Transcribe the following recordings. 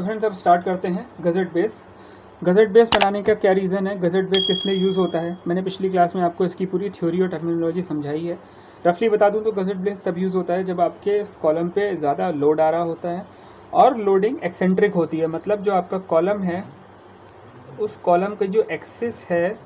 तो फ्रेंड्स अब स्टार्ट करते हैं गज़ेट बेस। गज़ेट बेस बनाने का क्या रीज़न है, गज़ेट बेस किस लिए यूज़ होता है, मैंने पिछली क्लास में आपको इसकी पूरी थ्योरी और टर्मिनोलॉजी समझाई है। रफली बता दूं तो गज़ेट बेस तब यूज़ होता है जब आपके कॉलम पे ज़्यादा लोड आ रहा होता है और लोडिंग एक्सेंट्रिक होती है, मतलब जो आपका कॉलम है उस कॉलम का जो एक्सिस है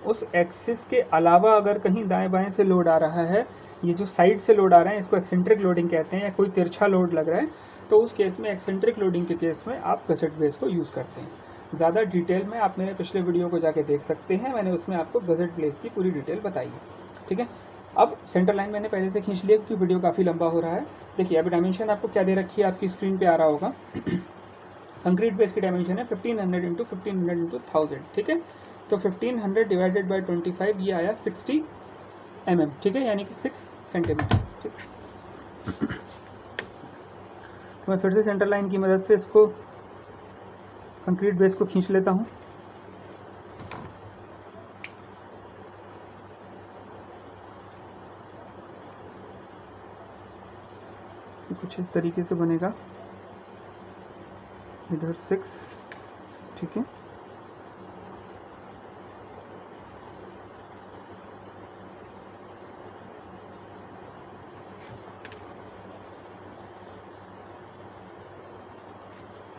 उस एक्सिस के अलावा अगर कहीं दाएं बाएं से लोड आ रहा है, ये जो साइड से लोड आ रहा है इसको एक्सेंट्रिक लोडिंग कहते हैं, या कोई तिरछा लोड लग रहा है तो उस केस में एक्सेंट्रिक लोडिंग के केस में आप गज़ेट बेस को यूज़ करते हैं। ज़्यादा डिटेल में आप मेरे पिछले वीडियो को जाके देख सकते हैं, मैंने उसमें आपको गज़ेट बेस की पूरी डिटेल बताई है। ठीक है, अब सेंटर लाइन मैंने पहले से खींच लिया क्योंकि वीडियो काफ़ी लंबा हो रहा है। देखिए अभी डायमेंशन आपको क्या दे रखी है, आपकी स्क्रीन पे आ रहा होगा। कंक्रीट बेस की डायमेंशन है 1500 इंटू 1500 इंटू 1000। ठीक है, तो 1500 डिवाइडेड बाई 25 ये आया 60 mm। ठीक है, यानी कि 6 सेंटीमीटर। ठीक, तो मैं फिर से सेंटर लाइन की मदद से इसको कंक्रीट बेस को खींच लेता हूँ। कुछ इस तरीके से बनेगा, इधर 6। ठीक है,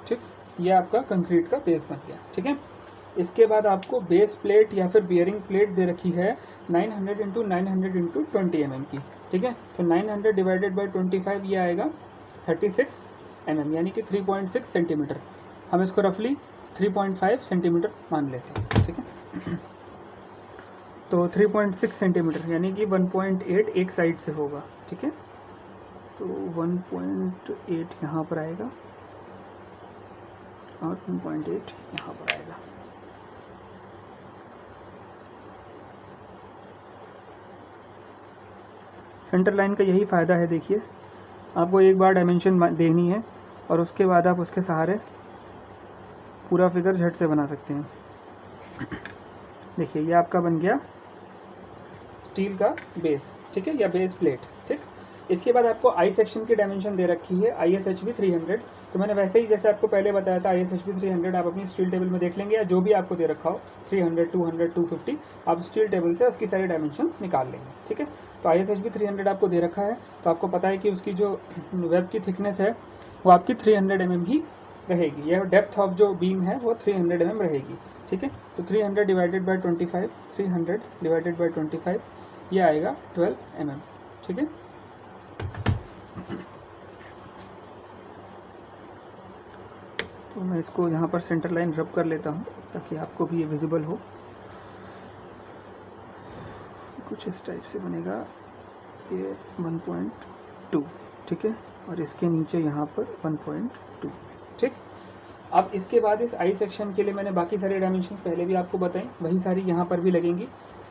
ठीक, ये आपका कंक्रीट का बेस बन गया। ठीक है, इसके बाद आपको बेस प्लेट या फिर बियरिंग प्लेट दे रखी है 900 इंटू 900 इंटू 20 mm की। ठीक है, तो 900 डिवाइडेड बाई 25 ये आएगा 36 mm, यानी कि 3.6 सेंटीमीटर। हम इसको रफली 3.5 सेंटीमीटर मान लेते हैं। ठीक है, तो 3.6 सेंटीमीटर यानी कि 1.8 एक साइड से होगा। ठीक है, तो 1.8 यहाँ पर आएगा और 1.8 यहाँ पर आएगा। सेंटर लाइन का यही फ़ायदा है, देखिए आपको एक बार डायमेंशन देनी है और उसके बाद आप उसके सहारे पूरा फिगर झट से बना सकते हैं। देखिए ये आपका बन गया स्टील का बेस। ठीक है, या बेस प्लेट। ठीक, इसके बाद आपको आई सेक्शन की डायमेंशन दे रखी है ISHB 300। तो मैंने वैसे ही जैसे आपको पहले बताया था ISHB 300 आप अपनी स्टील टेबल में देख लेंगे, या जो भी आपको दे रखा हो 300, 200, 250 आप स्टील टेबल से उसकी सारी डायमेंशंस निकाल लेंगे। ठीक है, तो ISHB 300 आपको दे रखा है, तो आपको पता है कि उसकी जो वेब की थिकनेस है वो आपकी 300 mm ही रहेगी, या डेप्थ ऑफ जो बीम है वो 300 mm रहेगी। ठीक है, तो 300 डिवाइडेड बाई 25, 300 डिवाइडेड बाई 25 ये आएगा 12 mm। ठीक है, तो मैं इसको यहाँ पर सेंटर लाइन रब कर लेता हूँ ताकि आपको भी ये विजिबल हो। कुछ इस टाइप से बनेगा ये 1.2। ठीक है, और इसके नीचे यहाँ पर 1.2। ठीक, अब इसके बाद इस आई सेक्शन के लिए मैंने बाकी सारे डायमेंशंस पहले भी आपको बताएं, वही सारी यहाँ पर भी लगेंगी।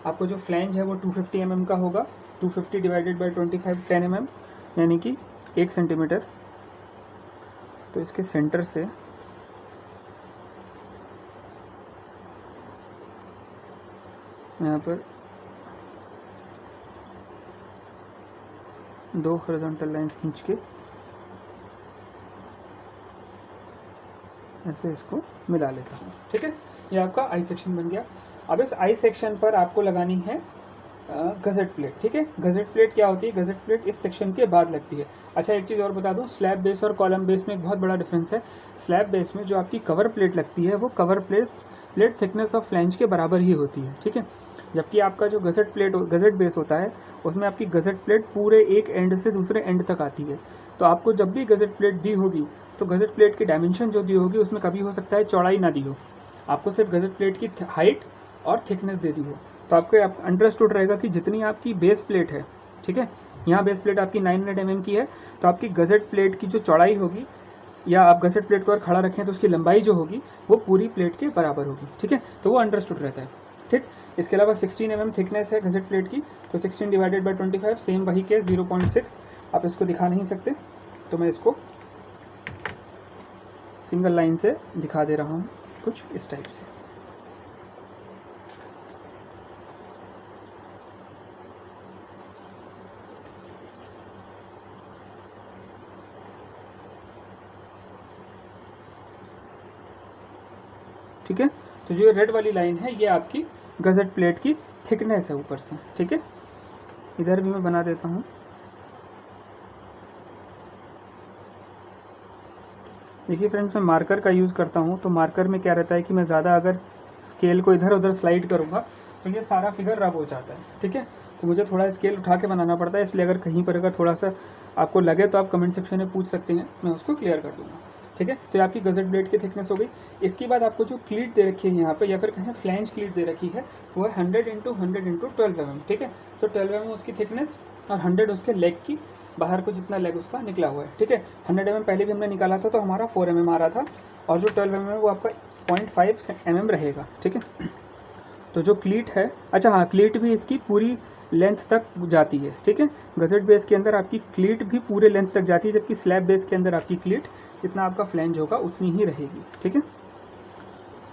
आपको जो फ्लैंज है वो 250 mm का होगा, 250 डिवाइडेड बाई 25 10 mm, यानी कि 1 सेंटीमीटर। तो इसके सेंटर से यहाँ पर 2 हॉरिजॉन्टल लाइंस खींच के ऐसे इसको मिला लेता हूँ। ठीक है, ये आपका आई सेक्शन बन गया। अब इस आई सेक्शन पर आपको लगानी है गज़ेट प्लेट। ठीक है, गज़ेट प्लेट क्या होती है, गज़ेट प्लेट इस सेक्शन के बाद लगती है। अच्छा एक चीज़ और बता दूं, स्लैब बेस और कॉलम बेस में एक बहुत बड़ा डिफरेंस है। स्लैब बेस में जो आपकी कवर प्लेट लगती है वो cover plate thickness of flange के बराबर ही होती है। ठीक है, जबकि आपका जो गज़ेट बेस होता है उसमें आपकी गज़ेट प्लेट पूरे एक एंड से दूसरे एंड तक आती है। तो आपको जब भी गज़ेट प्लेट दी होगी तो गज़ेट प्लेट की डायमेंशन जो दी होगी उसमें कभी हो सकता है चौड़ाई ना दी हो, आपको सिर्फ गज़ेट प्लेट की हाइट और थिकनेस दे दी हो। तो आपको अंडरस्टूड रहेगा कि जितनी आपकी बेस प्लेट है, ठीक है, यहाँ बेस प्लेट आपकी 900 mm की है, तो आपकी गज़ेट प्लेट की जो चौड़ाई होगी, या आप गज़ेट प्लेट को अगर खड़ा रखें तो उसकी लंबाई जो होगी वो पूरी प्लेट के बराबर होगी। ठीक है, तो वो अंडरस्टूड रहता है। ठीक, इसके अलावा 16 mm थिकनेस है गज़ेट प्लेट की, तो 16 डिवाइडेड बाई 25 सेम वही के 0.6। आप इसको दिखा नहीं सकते तो मैं इसको सिंगल लाइन से दिखा दे रहा हूँ कुछ इस टाइप से। ठीक है। तो जो रेड वाली लाइन है ये आपकी गज़ेट प्लेट की थिकनेस है ऊपर से, ठीक है। इधर भी मैं बना देता हूँ। देखिए फ्रेंड्स, मैं मार्कर का यूज़ करता हूँ, तो मार्कर में क्या रहता है कि मैं ज़्यादा अगर स्केल को इधर उधर स्लाइड करूँगा तो ये सारा फिगर रब हो जाता है, ठीक है। तो मुझे थोड़ा स्केल उठा के बनाना पड़ता है, इसलिए अगर कहीं पर अगर थोड़ा सा आपको लगे तो आप कमेंट सेक्शन में पूछ सकते हैं, मैं उसको क्लियर कर दूँगा, ठीक है। तो ये आपकी गज़ेट प्लेट की थिकनेस हो गई। इसके बाद आपको जो क्लीट दे रखी है यहाँ पे, या फिर कहें फ्लैंज क्लीट दे रखी है, वो है 100 × 100 × 12 mm, ठीक है। तो 12 mm उसकी थिकनेस और 100 उसके लेग की, बाहर को जितना लेग उसका निकला हुआ है, ठीक है। 100 mm पहले भी हमने निकाला था तो हमारा 4 mm आ रहा था, और जो 12 mm है वो आपका 0.5 mm रहेगा, ठीक है। तो जो क्लीट है, अच्छा हाँ, क्लीट भी इसकी पूरी लेंथ तक जाती है, ठीक है। गज़ेट बेस के अंदर आपकी क्लीट भी पूरे लेंथ तक जाती है, जबकि स्लैब बेस के अंदर आपकी क्लीट जितना आपका फ्लैंज होगा उतनी ही रहेगी, ठीक है।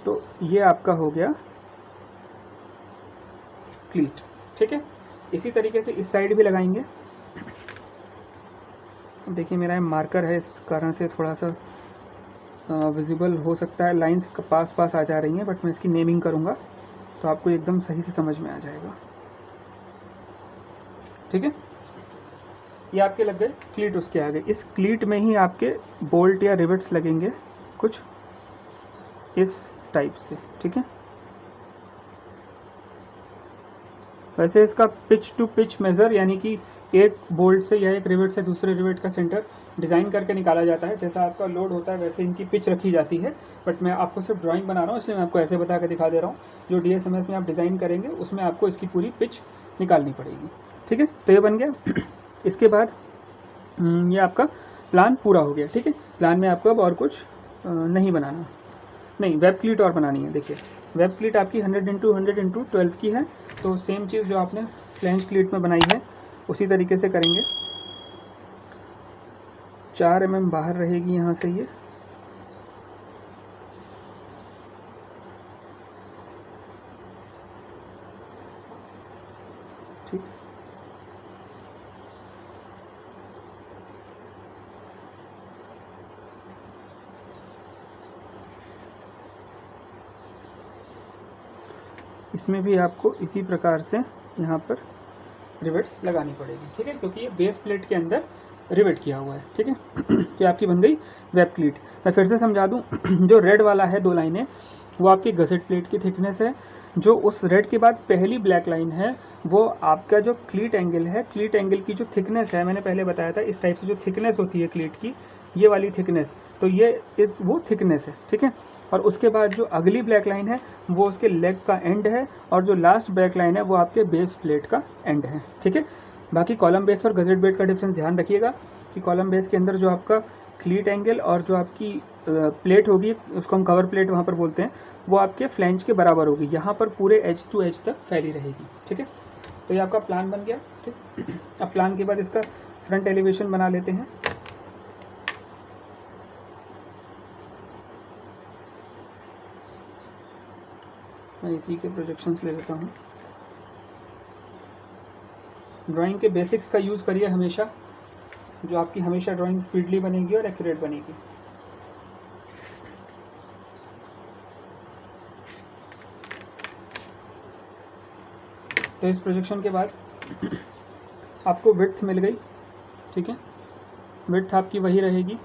तो ये आपका हो गया क्लीट, ठीक है। इसी तरीके से इस साइड भी लगाएंगे। देखिए मेरा मार्कर है, इस कारण से थोड़ा सा विजिबल हो सकता है, लाइंस पास पास आ जा रही हैं, बट मैं इसकी नेमिंग करूँगा तो आपको एकदम सही से समझ में आ जाएगा, ठीक है। ये आपके लग गए क्लीट, उसके आगे इस क्लीट में ही आपके बोल्ट या रिवेट्स लगेंगे कुछ इस टाइप से, ठीक है। वैसे इसका पिच टू पिच मेज़र, यानी कि एक बोल्ट से या एक रिवेट से दूसरे रिवेट का सेंटर डिज़ाइन करके निकाला जाता है। जैसा आपका लोड होता है वैसे इनकी पिच रखी जाती है, बट मैं आपको सिर्फ ड्राइंग बना रहा हूँ, इसलिए मैं आपको ऐसे बता के दिखा दे रहा हूँ। जो DSMS में आप डिज़ाइन करेंगे उसमें आपको इसकी पूरी पिच निकालनी पड़ेगी, ठीक है। तो ये बन गया। इसके बाद ये आपका प्लान पूरा हो गया, ठीक है। प्लान में आपको अब और कुछ नहीं बनाना, नहीं, वेब क्लीट और बनानी है। देखिए वेब क्लीट आपकी 100 × 100 × 12 की है, तो सेम चीज़ जो आपने फ्लैंज क्लीट में बनाई है उसी तरीके से करेंगे। 4 mm बाहर रहेगी यहाँ से ये, ठीक। इसमें भी आपको इसी प्रकार से यहाँ पर रिवेट्स लगानी पड़ेगी, ठीक है, क्योंकि ये बेस प्लेट के अंदर रिवेट किया हुआ है, ठीक है। तो आपकी बन गई वेब क्लीट। मैं फिर से समझा दूँ, जो रेड वाला है 2 लाइनें, वो आपकी गज़ेट प्लेट की थिकनेस है। जो उस रेड के बाद पहली ब्लैक लाइन है वो आपका जो क्लीट एंगल है, क्लीट एंगल की जो थिकनेस है, मैंने पहले बताया था इस टाइप से जो थिकनेस होती है क्लीट की, ये वाली थिकनेस, तो ये वो थिकनेस है, ठीक है। और उसके बाद जो अगली ब्लैक लाइन है वो उसके लेग का एंड है, और जो लास्ट ब्लैक लाइन है वो आपके बेस प्लेट का एंड है, ठीक है। बाकी कॉलम बेस और गज़ेट बेस का डिफरेंस ध्यान रखिएगा कि कॉलम बेस के अंदर जो आपका क्लीट एंगल और जो आपकी प्लेट होगी, उसको हम कवर प्लेट वहाँ पर बोलते हैं, वो आपके फ्लैंज के बराबर होगी, यहाँ पर पूरे एज टू एज तक फैली रहेगी, ठीक है। तो ये आपका प्लान बन गया, ठीक। अब प्लान के बाद इसका फ्रंट एलिवेशन बना लेते हैं। मैं इसी के प्रोजेक्शंस ले लेता हूँ। ड्राइंग के बेसिक्स का यूज़ करिए हमेशा, जो आपकी हमेशा ड्राइंग स्पीडली बनेगी और एक्यूरेट बनेगी। तो इस प्रोजेक्शन के बाद आपको विड्थ मिल गई, ठीक है। विड्थ आपकी वही रहेगी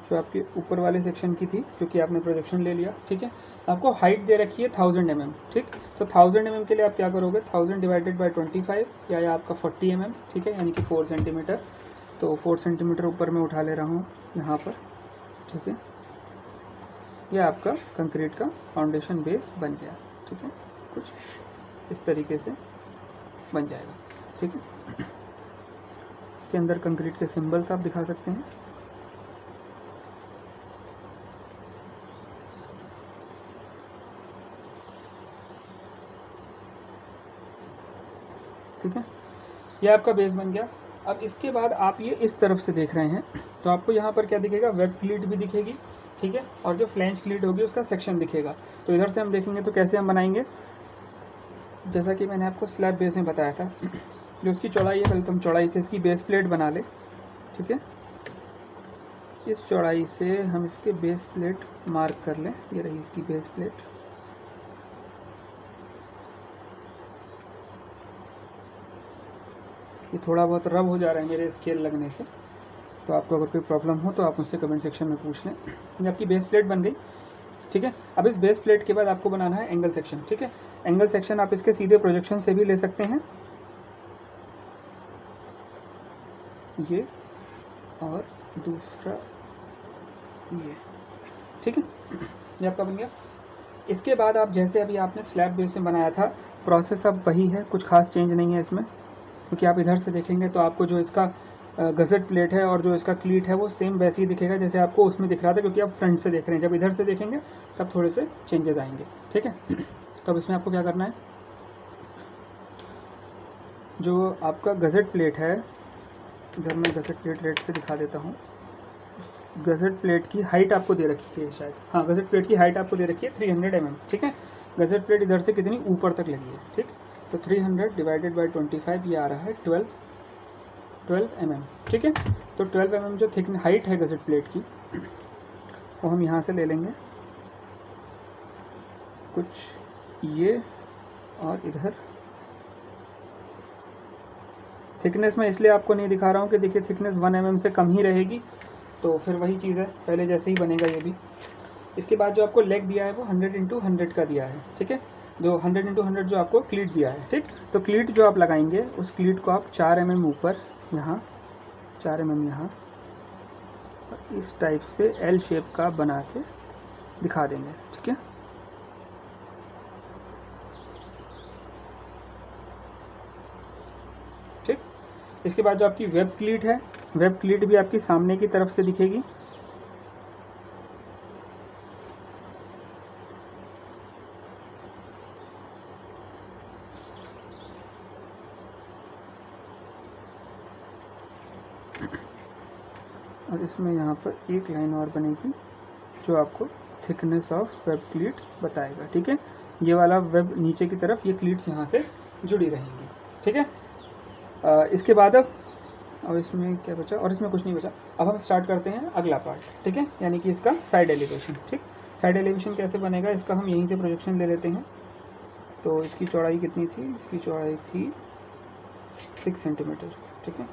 जो आपके ऊपर वाले सेक्शन की थी, क्योंकि आपने प्रोजेक्शन ले लिया, ठीक है। आपको हाइट दे रखी है 1000 mm, ठीक। तो 1000 mm के लिए आप क्या करोगे, 1000 डिवाइडेड बाय 25 या आपका 40 mm, ठीक है, यानी कि 4 सेंटीमीटर। तो 4 सेंटीमीटर ऊपर मैं उठा ले रहा हूँ यहाँ पर, ठीक है। यह आपका कंक्रीट का फाउंडेशन बेस बन गया, ठीक है। कुछ इस तरीके से बन जाएगा, ठीक है। इसके अंदर कंक्रीट के सिंबल्स आप दिखा सकते हैं। ठीक है, ये आपका बेस बन गया। अब इसके बाद आप ये इस तरफ से देख रहे हैं तो आपको यहाँ पर क्या दिखेगा, वेब क्लीट भी दिखेगी, ठीक है, और जो फ्लैंज क्लीट होगी उसका सेक्शन दिखेगा। तो इधर से हम देखेंगे तो कैसे हम बनाएंगे, जैसा कि मैंने आपको स्लैब बेस में बताया था, जो उसकी चौड़ाई है, पहले तुम चौड़ाई से इसकी बेस प्लेट बना ले, ठीक है। इस चौड़ाई से हम इसके बेस प्लेट मार्क कर लें। ये रही इसकी बेस प्लेट। ये थोड़ा बहुत रब हो जा रहा है मेरे स्केल लगने से, तो आपको अगर कोई प्रॉब्लम हो तो आप मुझसे कमेंट सेक्शन में पूछ लें। ये आपकी बेस प्लेट बन गई, ठीक है। अब इस बेस प्लेट के बाद आपको बनाना है एंगल सेक्शन, ठीक है। एंगल सेक्शन आप इसके सीधे प्रोजेक्शन से भी ले सकते हैं, ये और दूसरा ये, ठीक है। ये आपका बन गया। इसके बाद आप जैसे अभी आपने स्लैब बेस में बनाया था, प्रोसेस अब वही है, कुछ खास चेंज नहीं है इसमें, क्योंकि आप इधर से देखेंगे तो आपको जो इसका गज़ेट प्लेट है और जो इसका क्लीट है वो सेम वैसे ही दिखेगा जैसे आपको उसमें दिख रहा था, क्योंकि आप फ्रंट से देख रहे हैं। जब इधर से देखेंगे तब थोड़े से चेंजेस आएंगे, ठीक है। तो अब इसमें आपको क्या करना है, जो आपका गज़ेट प्लेट है, इधर मैं गज़ेट प्लेट रेड से दिखा देता हूँ। गज़ेट प्लेट की हाइट आपको दे रखी है शायद, हाँ, गज़ेट प्लेट की हाइट आपको दे रखी है 300 mm, ठीक है। गज़ेट प्लेट इधर से कितनी ऊपर तक लगी है, ठीक। तो 300 डिवाइडेड बाई 25 ये आ रहा है 12 mm, ठीक है। तो 12 mm जो थिक हाइट है गज़ेट प्लेट की, वो हम यहाँ से ले लेंगे कुछ ये, और इधर थिकनेस में इसलिए आपको नहीं दिखा रहा हूँ कि देखिए थिकनेस 1 mm से कम ही रहेगी, तो फिर वही चीज़ है, पहले जैसे ही बनेगा ये भी। इसके बाद जो आपको लेग दिया है वो 100x100 का दिया है, ठीक है। जो 100x100 जो आपको क्लीट दिया है, ठीक। तो क्लीट जो आप लगाएंगे उस क्लीट को आप 4 mm ऊपर, यहाँ 4 mm यहाँ, इस टाइप से एल शेप का बना के दिखा देंगे, ठीक है। ठीक। इसके बाद जो आपकी वेब क्लीट है, वेब क्लीट भी आपकी सामने की तरफ से दिखेगी, और इसमें यहाँ पर एक लाइन और बनेगी जो आपको थिकनेस ऑफ वेब क्लीट बताएगा, ठीक है। ये वाला वेब नीचे की तरफ, ये क्लीट्स यहाँ से जुड़ी रहेंगी, ठीक है। इसके बाद अब इसमें क्या बचा, और इसमें कुछ नहीं बचा। अब हम स्टार्ट करते हैं अगला पार्ट, ठीक है, यानी कि इसका साइड एलिवेशन, ठीक। साइड एलिवेशन कैसे बनेगा, इसका हम यहीं से प्रोजेक्शन ले लेते हैं। तो इसकी चौड़ाई कितनी थी, इसकी चौड़ाई थी 6 सेंटीमीटर, ठीक है।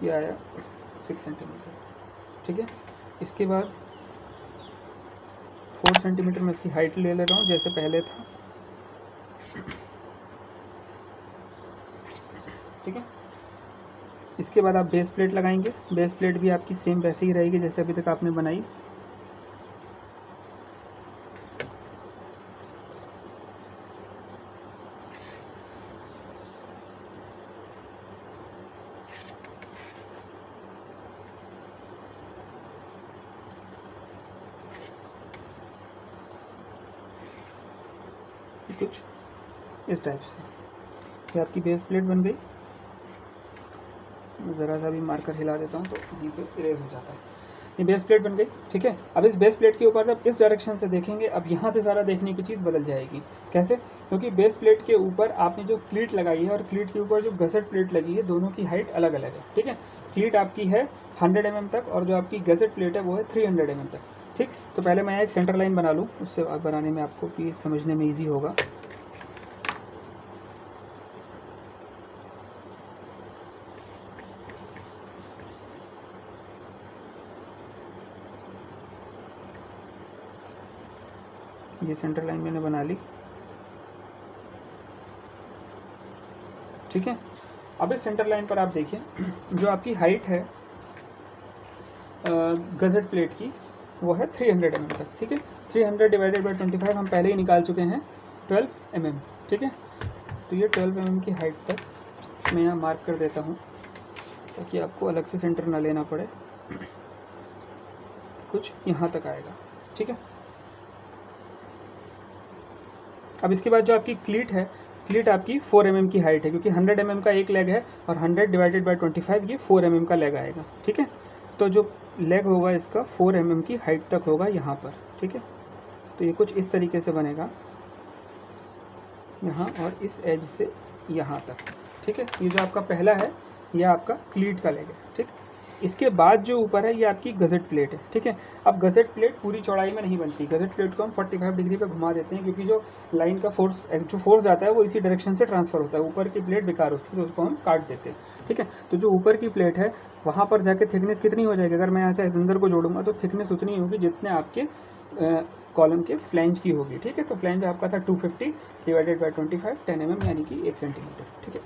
ये आया 6 सेंटीमीटर, ठीक है। इसके बाद 4 सेंटीमीटर में इसकी हाइट ले रहा हूँ जैसे पहले था, ठीक है। इसके बाद आप बेस प्लेट लगाएंगे, बेस प्लेट भी आपकी सेम वैसे ही रहेगी जैसे अभी तक आपने बनाई। कुछ इस टाइप से ये आपकी बेस प्लेट बन गई। ज़रा सा भी मार्कर हिला देता हूँ तो यहीं पे इरेज हो जाता है। ये बेस प्लेट बन गई, ठीक है। अब इस बेस प्लेट के ऊपर जब इस डायरेक्शन से देखेंगे, अब यहाँ से सारा देखने की चीज़ बदल जाएगी। कैसे, क्योंकि बेस प्लेट के ऊपर आपने जो क्लीट लगाई है और क्लीट के ऊपर जो गसेट प्लेट लगी है, दोनों की हाइट अलग अलग है, ठीक है। क्लीट आपकी है 100 mm तक और जो आपकी गसेट प्लेट है वो है 300 mm तक, ठीक। तो पहले मैं एक सेंटर लाइन बना लूँ, उससे बनाने में आपको भी समझने में ईजी होगा। ये सेंटर लाइन मैंने बना ली, ठीक है। अब इस सेंटर लाइन पर आप देखिए जो आपकी हाइट है गज़ेट प्लेट की वो है 300 mm तक, ठीक है। 300 डिवाइडेड बाई 25 हम पहले ही निकाल चुके हैं 12 mm, ठीक है। तो ये 12 mm की हाइट तक मैं यहाँ मार्क कर देता हूँ ताकि आपको अलग से सेंटर ना लेना पड़े। कुछ यहाँ तक आएगा, ठीक है। अब इसके बाद जो आपकी क्लीट है, क्लीट आपकी 4 mm की हाइट है, क्योंकि 100 mm का एक लेग है और 100 डिवाइडेड बाई 25 ये 4 mm का लेग आएगा, ठीक है। तो जो लेग होगा इसका 4 mm की हाइट तक होगा यहाँ पर, ठीक है। तो ये कुछ इस तरीके से बनेगा। यहाँ और इस एज से यहाँ तक, ठीक है। ये जो आपका पहला है ये आपका क्लीट का लेग है, ठीक। इसके बाद जो ऊपर है ये आपकी गज़ेट प्लेट है, ठीक है। अब गज़ेट प्लेट पूरी चौड़ाई में नहीं बनती, गज़ेट प्लेट को हम 45 डिग्री पे घुमा देते हैं, क्योंकि जो लाइन का फोर्स आता है वो इसी डायरेक्शन से ट्रांसफ़र होता है। ऊपर की प्लेट बेकार होती है तो उसको हम काट देते हैं, ठीक है। तो जो ऊपर की प्लेट है वहाँ पर जाके थिकनेस कितनी हो जाएगी, अगर मैं यहाँ से अंदर को जोड़ूंगा तो थिकनेस उतनी होगी जितने आपके कॉलम के फ्लैंज की होगी, ठीक है। तो फ्लैंज आपका था 250 डिवाइडेड बाई 25 10 mm यानी कि 1 सेंटीमीटर, ठीक है।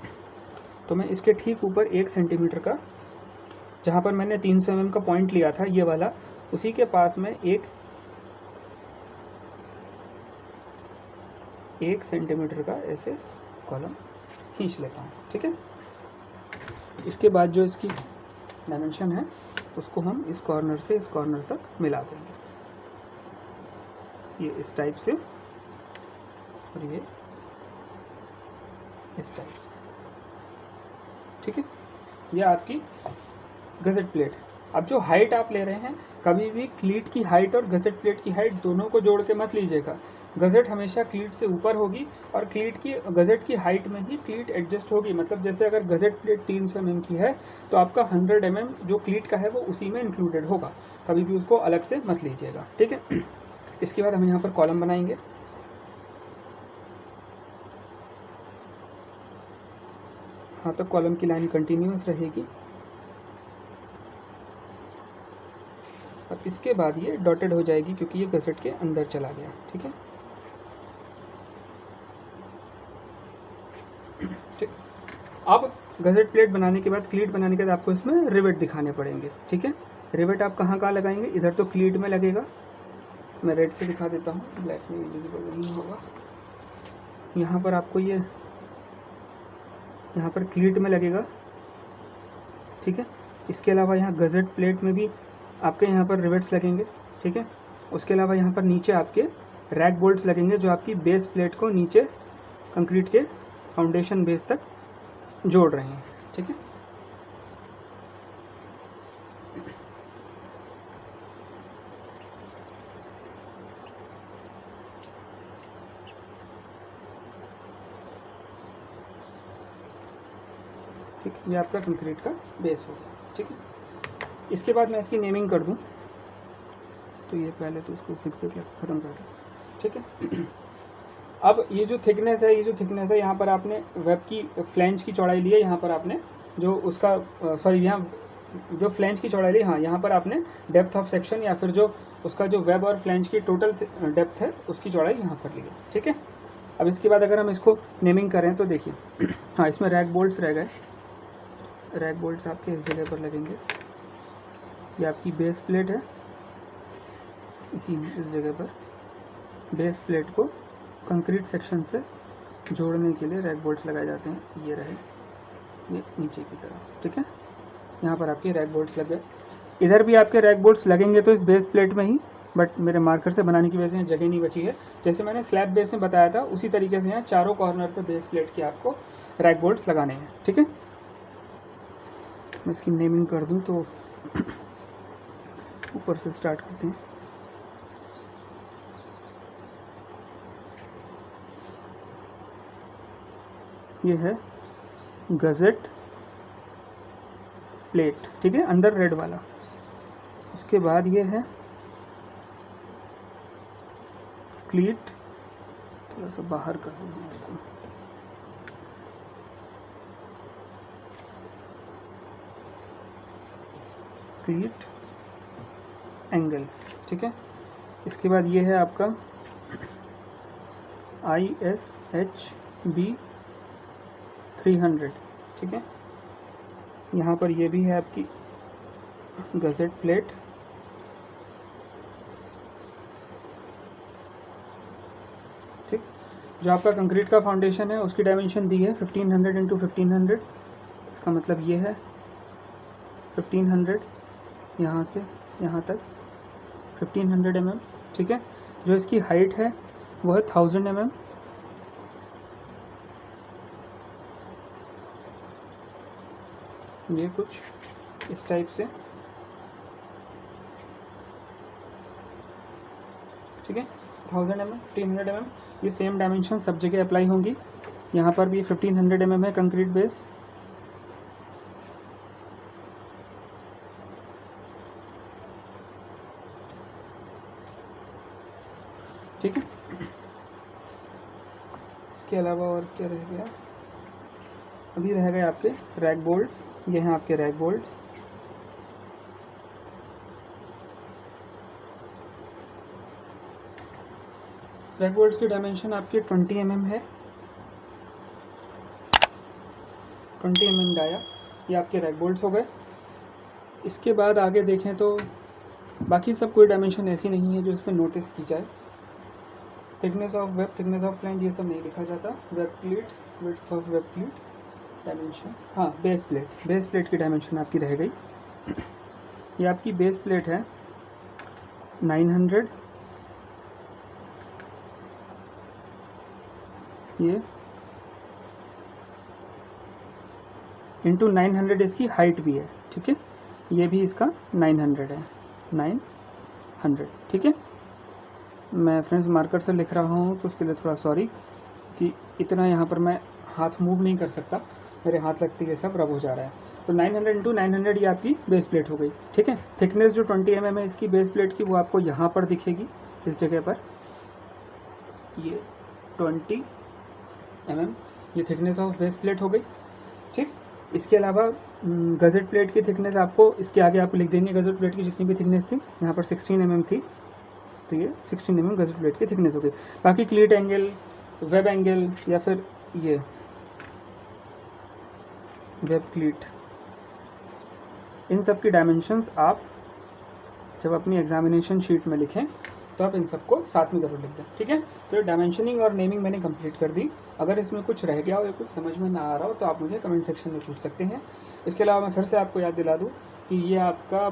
तो मैं इसके ठीक ऊपर 1 सेंटीमीटर का, जहाँ पर मैंने 300 mm का पॉइंट लिया था ये वाला, उसी के पास में 1 सेंटीमीटर का ऐसे कॉलम खींच लेता हूँ, ठीक है। इसके बाद जो इसकी डायमेंशन है उसको हम इस कॉर्नर से इस कॉर्नर तक मिला देंगे, ये इस टाइप से और ये इस टाइप से, ठीक है। ये आपकी गज़ेट प्लेट। अब जो हाइट आप ले रहे हैं, कभी भी क्लीट की हाइट और गज़ेट प्लेट की हाइट दोनों को जोड़ के मत लीजिएगा। गज़ेट हमेशा क्लीट से ऊपर होगी और गज़ेट की हाइट में ही क्लीट एडजस्ट होगी। मतलब जैसे अगर गज़ेट प्लेट 300 mm की है तो आपका 100 mm जो क्लीट का है वो उसी में इंक्लूडेड होगा, कभी भी उसको अलग से मत लीजिएगा, ठीक है। इसके बाद हम यहाँ पर कॉलम बनाएंगे। हाँ, तो कॉलम की लाइन कंटिन्यूअस रहेगी और इसके बाद ये डॉटेड हो जाएगी क्योंकि ये गज़ेट के अंदर चला गया, ठीक है। ठीक, अब गज़ेट प्लेट बनाने के बाद, क्लीट बनाने के बाद आपको इसमें रिवेट दिखाने पड़ेंगे, ठीक है। रिवेट आप कहाँ लगाएंगे, इधर तो क्लीट में लगेगा, मैं रेड से दिखा देता हूँ, ब्लैक में विजिबल नहीं होगा। यहाँ पर आपको ये यहाँ पर क्लीट में लगेगा, ठीक है। इसके अलावा यहाँ गज़ेट प्लेट में भी आपके यहाँ पर रिवेट्स लगेंगे, ठीक है। उसके अलावा यहाँ पर नीचे आपके रैक बोल्ट्स लगेंगे जो आपकी बेस प्लेट को नीचे कंक्रीट के फाउंडेशन बेस तक जोड़ रहे हैं, ठीक है। ठीक, ये आपका कंक्रीट का बेस हो गया, ठीक है। इसके बाद मैं इसकी नेमिंग कर दूं, तो ये पहले तो इसको फिक्स करके ख़त्म कर दूँ, ठीक है। अब ये जो थिकनेस है यहाँ पर आपने वेब की फ्लैंज की चौड़ाई ली है, यहाँ पर आपने जो उसका यहाँ जो फ्लैंज की चौड़ाई ली, हाँ यहाँ पर आपने डेप्थ ऑफ सेक्शन या फिर जो उसका जो वेब और फ्लैंज की टोटल डेप्थ है उसकी चौड़ाई यहाँ पर ली है, ठीक है। अब इसके बाद अगर हम इसको नेमिंग करें तो देखिए, हाँ इसमें रैक बोल्ट्स रह गए, रैक बोल्ट्स आपके इस जगह पर लगेंगे। ये आपकी बेस प्लेट है, इस जगह पर बेस प्लेट को कंक्रीट सेक्शन से जोड़ने के लिए रैक बोल्ट्स लगाए जाते हैं। ये रहे, ये नीचे की तरफ, ठीक है। यहाँ पर आपके रैक बोल्ट्स लग गए, इधर भी आपके रैक बोल्ट्स लगेंगे तो इस बेस प्लेट में ही, बट मेरे मार्कर से बनाने की वजह से जगह नहीं बची है। जैसे मैंने स्लैब बेस में बताया था उसी तरीके से यहाँ चारों कॉर्नर पे बेस प्लेट के आपको रैक बोल्ट्स लगाने हैं, ठीक है। मैं इसकी नेमिंग कर दूँ तो ऊपर से स्टार्ट करते हैं। ये है गज़ेट प्लेट, ठीक है, अंदर रेड वाला। उसके बाद ये है क्लीट, थोड़ा सा बाहर कर दूँगा इसको, क्लीट एंगल, ठीक है। इसके बाद ये है आपका ISHB 300, ठीक है। यहाँ पर ये भी है आपकी गज़ेट प्लेट, ठीक। जो आपका कंक्रीट का फाउंडेशन है उसकी डायमेंशन दी है 1500 इंटू 1500, इसका मतलब ये है 1500 यहाँ से यहाँ तक 1500 mm, ठीक है। जो इसकी हाइट है वो है 1000 mm, ये कुछ इस टाइप से, ठीक है। 1000 mm, 1500 mm, ये सेम डायमेंशन सब जगह अप्लाई होंगी। यहाँ पर भी 1500 mm है कंक्रीट बेस। ठीक है, इसके अलावा और क्या रह गया? अभी रह गए आपके रैक बोल्ट्स। ये हैं आपके रैक बोल्ट्स। रैक बोल्ट्स की डायमेंशन आपकी 20 mm है, 20 mm डाया। ये आपके रैक बोल्ट्स हो गए। इसके बाद आगे देखें तो बाकी सब कोई डायमेंशन ऐसी नहीं है जो इस पर नोटिस की जाए। Thickness of web, thickness of flange, ये सब नहीं लिखा जाता। Web plate, width of web plate, dimension. हाँ, बेस प्लेट, बेस प्लेट की डायमेंशन आपकी रह गई। ये आपकी बेस प्लेट है 900, ये इंटू 900 इसकी हाइट भी है। ठीक है, ये भी इसका 900 है, 900। ठीक है, मैं फ्रेंड्स मार्कर से लिख रहा हूँ तो उसके लिए थोड़ा सॉरी कि इतना यहाँ पर मैं हाथ मूव नहीं कर सकता, मेरे हाथ लगते ही सब रब हो जा रहा है। तो 900 इंटू 900 ये आपकी बेस प्लेट हो गई। ठीक है, थिकनेस जो 20 mm है इसकी बेस प्लेट की, वो आपको यहाँ पर दिखेगी इस जगह पर, ये 20 mm ये थिकनेस ऑफ बेस प्लेट हो गई। ठीक, इसके अलावा गजेट प्लेट की थिकनेस आपको इसके आगे आपको लिख देंगे। गजेट प्लेट की जितनी भी थिकनेस थी, यहाँ पर 16 mm थी, तो ये 16 mm गजेट प्लेट की थिकनेस हो गई। बाकी क्लीट एंगल, वेब एंगल या फिर ये वेब क्लीट, इन सब की डायमेंशंस आप जब अपनी एग्जामिनेशन शीट में लिखें तो आप इन सबको साथ में ज़रूर लिख दें। ठीक है, तो डायमेंशनिंग और नेमिंग मैंने कंप्लीट कर दी। अगर इसमें कुछ रह गया हो या कुछ समझ में ना आ रहा हो तो आप मुझे कमेंट सेक्शन में पूछ सकते हैं। इसके अलावा मैं फिर से आपको याद दिला दूँ कि ये आपका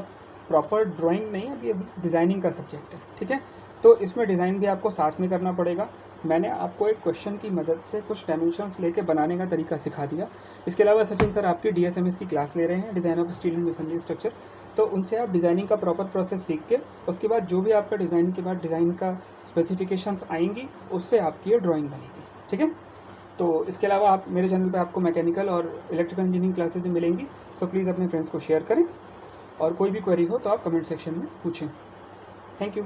प्रॉपर ड्राइंग नहीं है, ये डिज़ाइनिंग का सब्जेक्ट है। ठीक है, तो इसमें डिज़ाइन भी आपको साथ में करना पड़ेगा। मैंने आपको एक क्वेश्चन की मदद से कुछ डायमेंशंस लेके बनाने का तरीका सिखा दिया। इसके अलावा सचिन सर आपकी DSMS की क्लास ले रहे हैं, design of steel and masonry structure, तो उनसे आप डिज़ाइनिंग का प्रॉपर प्रोसेस सीख के उसके बाद जो भी आपका डिज़ाइन के बाद डिज़ाइन का स्पेसिफिकेशंस आएंगी उससे आपकी ये ड्राइंग बनेगी। ठीक है, तो इसके अलावा आप मेरे चैनल पे आपको मैकेनिकल और इलेक्ट्रिकल इंजीनियरिंग क्लासेज मिलेंगी। सो प्लीज़ अपने फ्रेंड्स को शेयर करें और कोई भी क्वेरी हो तो आप कमेंट सेक्शन में पूछें। Thank you.